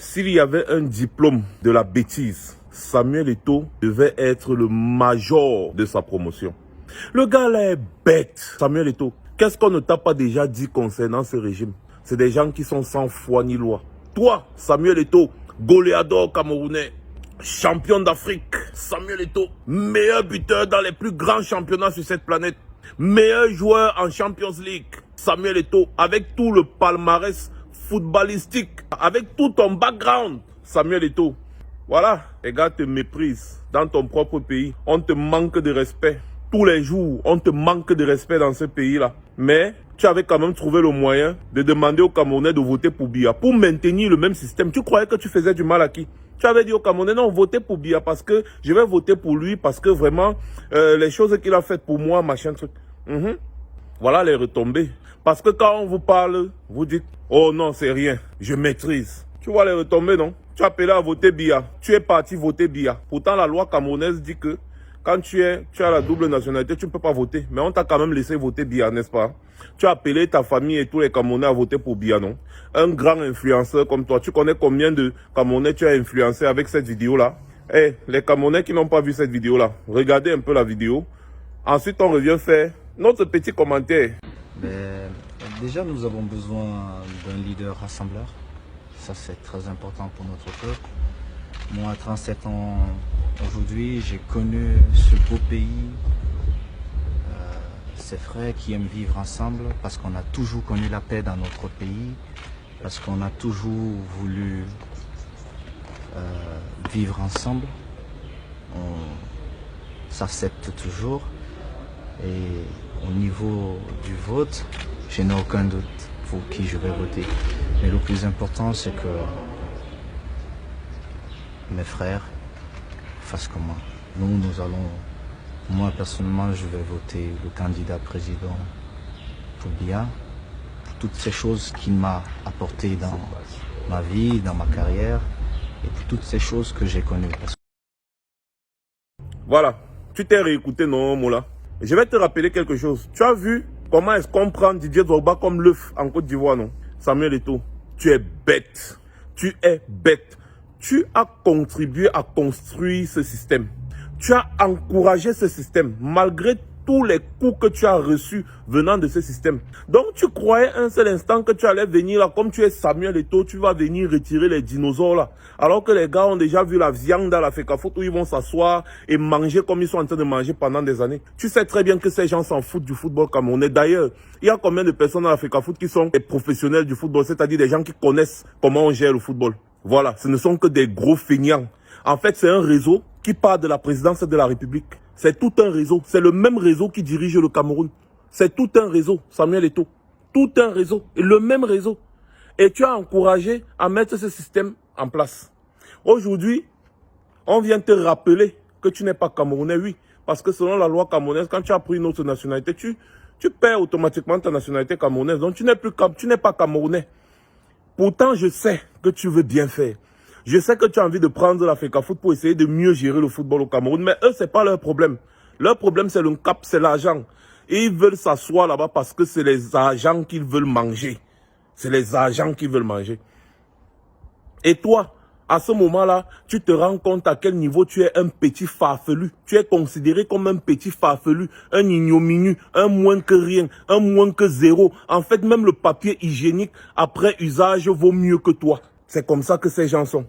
S'il y avait un diplôme de la bêtise, Samuel Eto'o devait être le major de sa promotion. Le gars là est bête. Samuel Eto'o, qu'est-ce qu'on ne t'a pas déjà dit concernant ce régime? C'est des gens qui sont sans foi ni loi. Toi, Samuel Eto'o, goléador camerounais, champion d'Afrique, Samuel Eto'o, meilleur buteur dans les plus grands championnats sur cette planète, meilleur joueur en Champions League, Samuel Eto'o, avec tout le palmarès footballistique, avec tout ton background, Samuel Eto'o. Voilà, les gars te méprisent dans ton propre pays. On te manque de respect. Tous les jours, on te manque de respect dans ce pays-là. Mais tu avais quand même trouvé le moyen de demander aux Camerounais de voter pour Biya, pour maintenir le même système. Tu croyais que tu faisais du mal à qui? Tu avais dit aux Camerounais, non, votez pour Biya parce que je vais voter pour lui, parce que vraiment, les choses qu'il a faites pour moi, machin, truc. Voilà les retombées. Parce que quand on vous parle, vous dites, oh non, c'est rien, je maîtrise. Tu vois les retombées, non? Tu as appelé à voter Biya. Tu es parti voter Biya. Pourtant, la loi camerounaise dit que quand tu as la double nationalité, tu ne peux pas voter. Mais on t'a quand même laissé voter Biya, n'est-ce pas? Tu as appelé ta famille et tous les Camerounais à voter pour Biya, non? Un grand influenceur comme toi, tu connais combien de Camerounais tu as influencé avec cette vidéo-là? Eh, les Camerounais qui n'ont pas vu cette vidéo-là, regardez un peu la vidéo. Ensuite, on revient faire notre petit commentaire. Mais déjà, nous avons besoin d'un leader rassembleur. Ça, c'est très important pour notre peuple. Moi, à 37 ans aujourd'hui, j'ai connu ce beau pays, ces frères qui aiment vivre ensemble, parce qu'on a toujours connu la paix dans notre pays, parce qu'on a toujours voulu vivre ensemble. On s'accepte toujours. Et au niveau du vote, je n'ai aucun doute pour qui je vais voter. Mais le plus important, c'est que mes frères fassent comme moi. Moi personnellement, je vais voter le candidat président pour Biya, pour toutes ces choses qu'il m'a apportées dans ma vie, dans ma carrière, et pour toutes ces choses que j'ai connues. Voilà, tu t'es réécouté, non, Moula? Je vais te rappeler quelque chose. Tu as vu comment est-ce qu'on prend Didier Drogba comme l'œuf en Côte d'Ivoire, non? Samuel Eto'o, tu es bête. Tu es bête. Tu as contribué à construire ce système. Tu as encouragé ce système malgré tous les coups que tu as reçus venant de ce système. Donc tu croyais un seul instant que tu allais venir là, comme tu es Samuel Eto'o, tu vas venir retirer les dinosaures là. Alors que les gars ont déjà vu la viande dans la FECAFOOT où ils vont s'asseoir et manger comme ils sont en train de manger pendant des années. Tu sais très bien que ces gens s'en foutent du football camerounais. D'ailleurs, il y a combien de personnes dans la FECAFOOT qui sont des professionnels du football, c'est-à-dire des gens qui connaissent comment on gère le football. Voilà, ce ne sont que des gros feignants. En fait, c'est un réseau qui part de la présidence de la République. C'est tout un réseau. C'est le même réseau qui dirige le Cameroun. C'est tout un réseau, Samuel Eto'o. Tout un réseau. Et le même réseau. Et tu as encouragé à mettre ce système en place. Aujourd'hui, on vient te rappeler que tu n'es pas Camerounais, oui. Parce que selon la loi camerounaise, quand tu as pris une autre nationalité, tu perds automatiquement ta nationalité camerounaise. Donc tu n'es pas Camerounais. Pourtant, je sais que tu veux bien faire. Je sais que tu as envie de prendre la FECAFOOT pour essayer de mieux gérer le football au Cameroun. Mais eux, c'est pas leur problème. Leur problème, c'est le cap, c'est l'argent. Et ils veulent s'asseoir là-bas parce que c'est les agents qu'ils veulent manger. C'est les agents qu'ils veulent manger. Et toi, à ce moment-là, tu te rends compte à quel niveau tu es un petit farfelu. Tu es considéré comme un petit farfelu, un ignominie, un moins que rien, un moins que zéro. En fait, même le papier hygiénique, après usage, vaut mieux que toi. C'est comme ça que ces gens sont.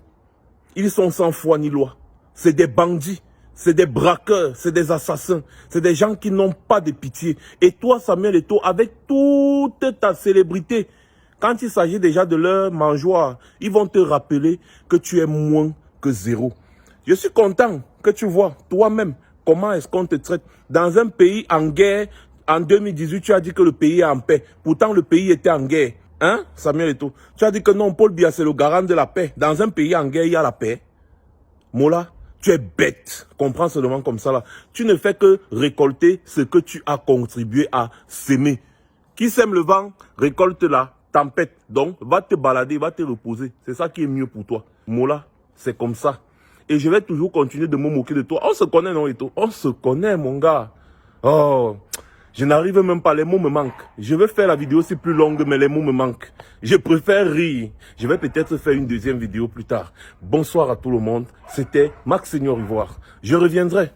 Ils sont sans foi ni loi. C'est des bandits, c'est des braqueurs, c'est des assassins. C'est des gens qui n'ont pas de pitié. Et toi, Samuel Eto'o, avec toute ta célébrité, quand il s'agit déjà de leur mangeoire, ils vont te rappeler que tu es moins que zéro. Je suis content que tu vois toi-même comment est-ce qu'on te traite. Dans un pays en guerre, en 2018, tu as dit que le pays est en paix. Pourtant, le pays était en guerre. Hein, Samuel Eto'o? Tu as dit que non, Paul Biya, c'est le garant de la paix. Dans un pays en guerre, il y a la paix. Mola, tu es bête. Comprends seulement comme ça là. Tu ne fais que récolter ce que tu as contribué à s'aimer. Qui sème le vent, récolte la tempête. Donc, va te balader, va te reposer. C'est ça qui est mieux pour toi. Mola, c'est comme ça. Et je vais toujours continuer de me moquer de toi. On se connaît, non, Eto'o? On se connaît, mon gars. Oh, Je n'arrive même pas, les mots me manquent. Je vais faire la vidéo, c'est plus longue, mais les mots me manquent. Je préfère rire. Je vais peut-être faire une deuxième vidéo plus tard. Bonsoir à tout le monde. C'était Max Seigneur Ivoire. Je reviendrai.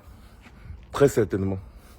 Très certainement.